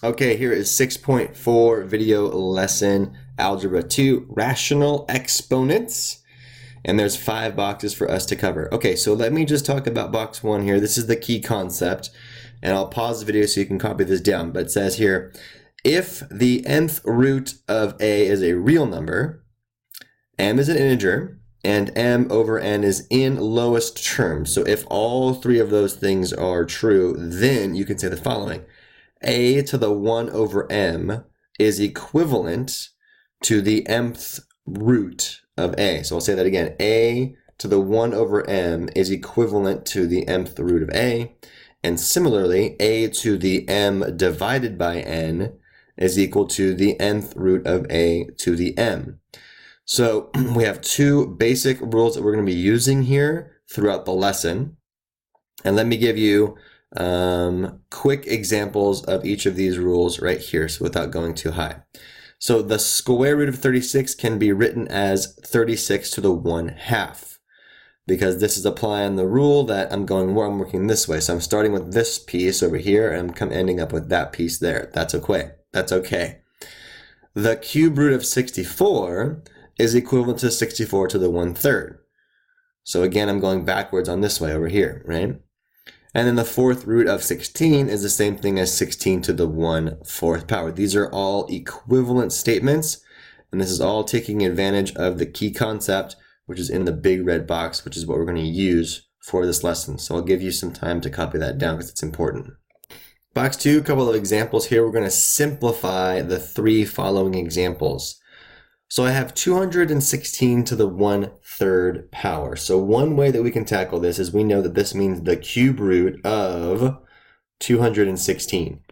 Okay, here is 6.4 video lesson, Algebra 2, Rational Exponents. And there's 5 boxes for us to cover. Okay, so let me just talk about box 1 here. This is the key concept. And I'll pause the video so you can copy this down. But it says here, if the nth root of a is a real number, m is an integer, and m over n is in lowest terms. So if all 3 of those things are true, then you can say the following. A to the 1 over m is equivalent to the mth root of a. So I'll say that again. A to the 1 over m is equivalent to the mth root of a. And similarly, a to the m divided by n is equal to the nth root of a to the m. So we have 2 basic rules that we're going to be using here throughout the lesson. And let me give you quick examples of each of these rules right here, so without going too high. So the square root of 36 can be written as 36 to the 1/2, because this is applying the rule that I'm working this way. So I'm starting with this piece over here, and I'm ending up with that piece there. That's okay. That's okay. The cube root of 64 is equivalent to 64 to the 1/3. So again, I'm going backwards on this way over here, right? And then the 4th root of 16 is the same thing as 16 to the 1/4 power. These are all equivalent statements, and this is all taking advantage of the key concept, which is in the big red box, which is what we're going to use for this lesson. So I'll give you some time to copy that down because it's important. Box 2, a couple of examples here. We're going to simplify the 3 following examples. So I have 216 to the 1/3 power. So one way that we can tackle this is we know that this means the cube root of 216.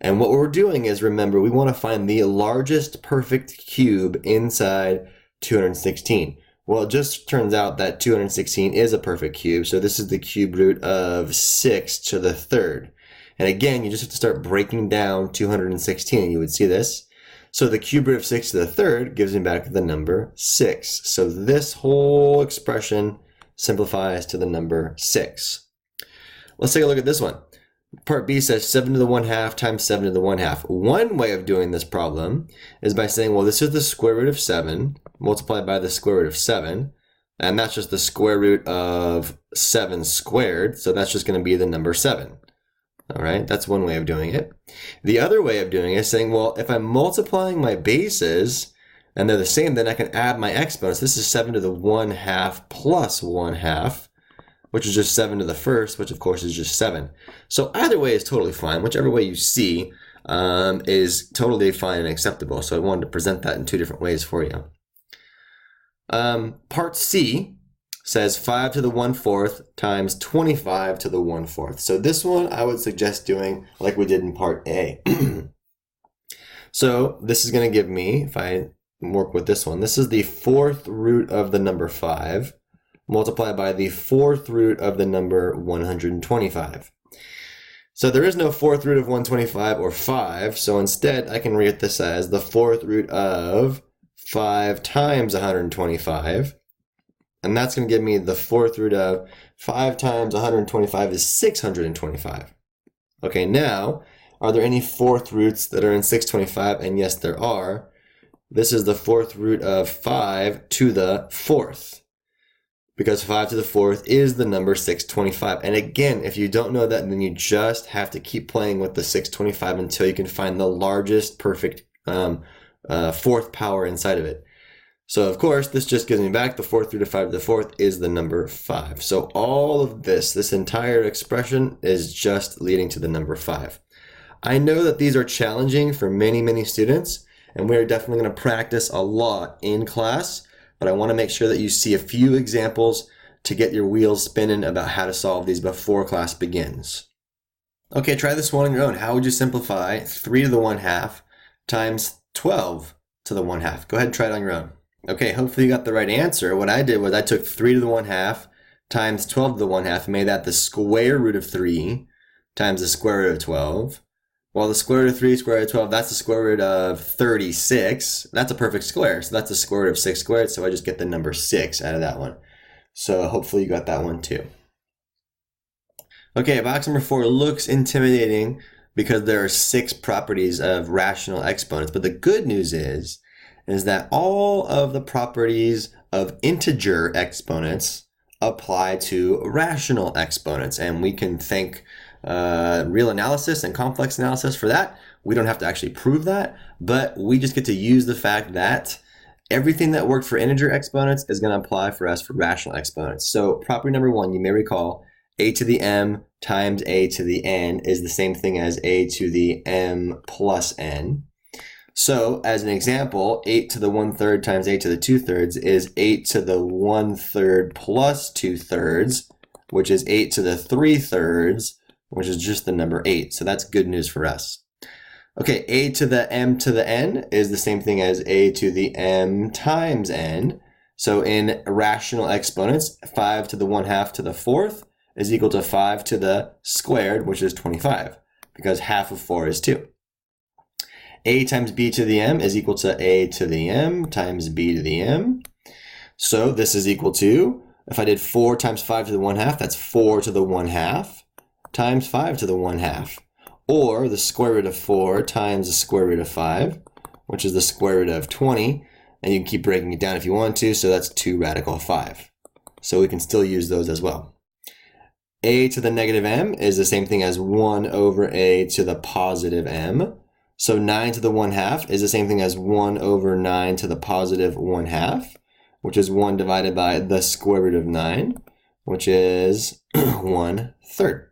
And what we're doing is, remember, we want to find the largest perfect cube inside 216. Well, it just turns out that 216 is a perfect cube. So this is the cube root of 6 to the 3rd. And again, you just have to start breaking down 216, and you would see this. So the cube root of 6 to the 3rd gives me back the number 6. So this whole expression simplifies to the number 6. Let's take a look at this one. Part B says 7 to the 1/2 times 7 to the 1/2. One way of doing this problem is by saying, well, this is the square root of 7 multiplied by the square root of 7. And that's just the square root of 7 squared. So that's just going to be the number 7. All right, that's one way of doing it. The other way of doing it is saying, well, if I'm multiplying my bases and they're the same, then I can add my exponents. This is 7 to the 1/2 plus 1/2, which is just 7 to the 1st, which of course is just 7. So either way is totally fine. Whichever way you see is totally fine and acceptable. So I wanted to present that in 2 different ways for you. Part C says 5 to the 1/4 times 25 to the 1/4. So this one I would suggest doing like we did in part A. So this is going to give me, if I work with this one, this is the 4th root of the number 5 multiplied by the 4th root of the number 125. So there is no 4th root of 125 or 5. So instead I can write this as the 4th root of 5 times 125. And that's going to give me the 4th root of 5 times 125 is 625. Okay, now, are there any 4th roots that are in 625? And yes, there are. This is the 4th root of 5 to the 4th. Because 5 to the 4th is the number 625. And again, if you don't know that, then you just have to keep playing with the 625 until you can find the largest perfect 4th power inside of it. So of course, this just gives me back the 4th root of 5 to the 4th is the number 5. So all of this entire expression is just leading to the number 5. I know that these are challenging for many, many students, and we're definitely going to practice a lot in class, but I want to make sure that you see a few examples to get your wheels spinning about how to solve these before class begins. Okay, try this one on your own. How would you simplify 3 to the 1/2 times 12 to the 1/2? Go ahead and try it on your own. Okay, hopefully you got the right answer. What I did was I took 3 to the 1/2 times 12 to the 1/2, made that the square root of 3 times the square root of 12. Well, the square root of 3, square root of 12, that's the square root of 36. That's a perfect square, so that's the square root of 6 squared, so I just get the number 6 out of that one. So hopefully you got that one too. Okay, box number 4 looks intimidating because there are 6 properties of rational exponents. But the good news is that all of the properties of integer exponents apply to rational exponents. And we can thank real analysis and complex analysis for that. We don't have to actually prove that, but we just get to use the fact that everything that worked for integer exponents is going to apply for us for rational exponents. So property number 1, you may recall, a to the m times a to the n is the same thing as a to the m plus n. So as an example, 8 to the 1/3 times 8 to the 2/3 is 8 to the 1/3 plus 2/3, which is 8 to the 3/3, which is just the number 8. So that's good news for us. Okay, a to the m to the n is the same thing as a to the m times n. So in rational exponents, 5 to the 1/2 to the 4th is equal to 5 to the squared, which is 25, because half of 4 is 2. A times b to the m is equal to a to the m times b to the m. So this is equal to, if I did 4 times 5 to the 1/2, that's 4 to the 1/2 times 5 to the 1/2. Or the square root of 4 times the square root of 5, which is the square root of 20. And you can keep breaking it down if you want to, so that's 2 radical 5. So we can still use those as well. A to the negative m is the same thing as 1 over a to the positive m. So 9 to the 1/2 is the same thing as 1 over 9 to the positive 1/2, which is 1 divided by the square root of 9, which is 1/3.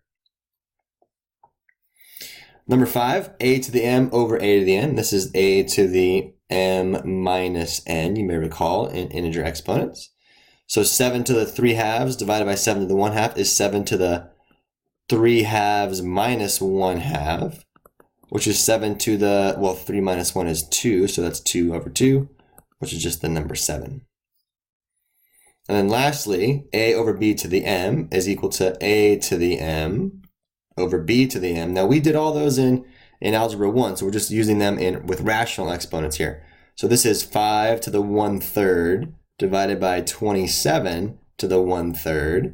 Number 5, a to the m over a to the n. This is a to the m minus n, you may recall, in integer exponents. So 7 to the 3/2 divided by 7 to the 1/2 is 7 to the 3/2 minus 1/2, which is 7 to the, well, 3 minus 1 is 2, so that's 2 over 2, which is just the number 7. And then lastly, a over b to the m is equal to a to the m over b to the m. Now we did all those in Algebra 1, so we're just using them with rational exponents here. So this is 5 to the 1/3 divided by 27 to the 1/3.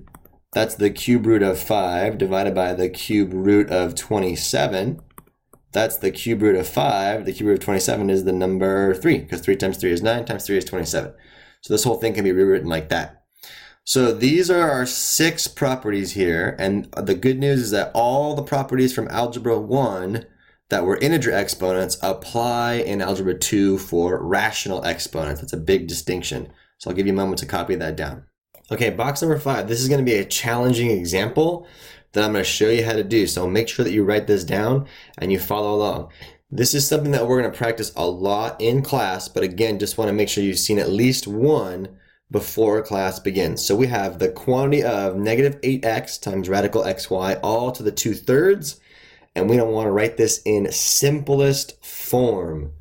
That's the cube root of 5 divided by the cube root of 27. That's the cube root of 5. The cube root of 27 is the number 3, because 3 times 3 is 9, times 3 is 27. So this whole thing can be rewritten like that. So these are our 6 properties here, and the good news is that all the properties from Algebra 1 that were integer exponents apply in Algebra 2 for rational exponents. That's a big distinction. So I'll give you a moment to copy that down. Okay, box number 5. This is going to be a challenging example that I'm going to show you how to do. So make sure that you write this down and you follow along. This is something that we're going to practice a lot in class, but again, just want to make sure you've seen at least one before class begins. So we have the quantity of negative 8x times radical xy all to the 2/3, and we don't want to write this in simplest form.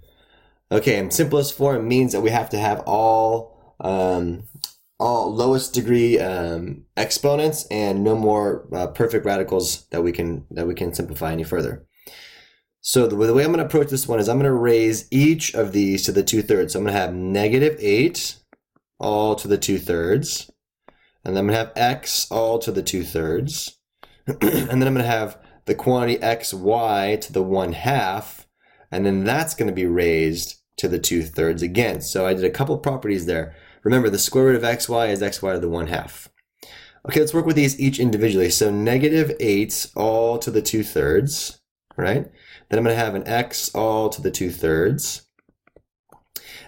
Okay, and simplest form means that we have to have all lowest degree exponents and no more perfect radicals that we can simplify any further. So the way I'm going to approach this one is I'm going to raise each of these to the 2/3. So I'm going to have negative 8 all to the 2/3, and then I'm going to have x all to the 2/3, and then I'm going to have the quantity xy to the 1/2, and then that's going to be raised to the 2/3 again. So I did a couple properties there. Remember, the square root of xy is xy to the 1/2. Okay, let's work with these each individually. So negative 8 all to the 2/3, right? Then I'm going to have an x all to the 2/3.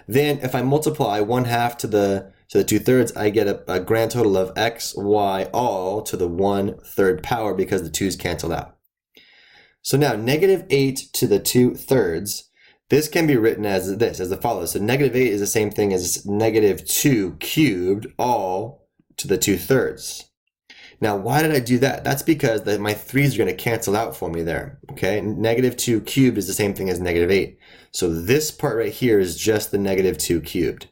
Then if I multiply 1/2 to the 2/3, I get a grand total of xy all to the 1/3 power because the 2's canceled out. So now negative 8 to the 2/3, this can be written as the follows. So negative 8 is the same thing as negative 2 cubed all to the 2/3. Now, why did I do that? That's because my 3's are going to cancel out for me there, okay? Negative 2 cubed is the same thing as negative 8. So this part right here is just the negative 2 cubed.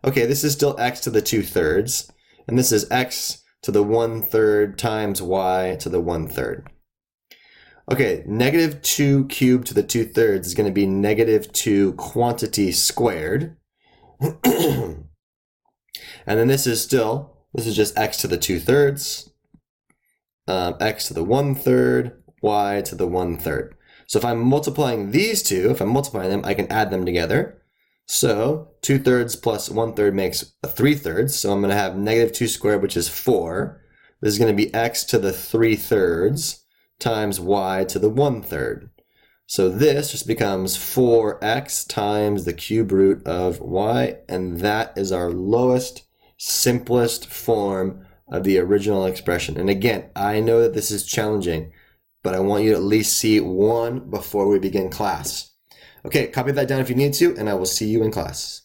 Okay, this is still x to the 2/3, and this is x to the 1/3 times y to the 1/3. Okay, negative 2 cubed to the 2/3 is going to be negative 2 quantity squared. And then this is just x to the 2/3, x to the 1/3, y to the 1/3. So if I'm multiplying these two, if I'm multiplying them, I can add them together. So 2/3 plus 1/3 makes 3/3. So I'm going to have negative 2 squared, which is 4. This is going to be x to the 3/3 times y to the 1/3. So this just becomes 4x times the cube root of y, and that is our lowest, simplest form of the original expression. And again, I know that this is challenging, but I want you to at least see one before we begin class. Okay, copy that down if you need to, and I will see you in class.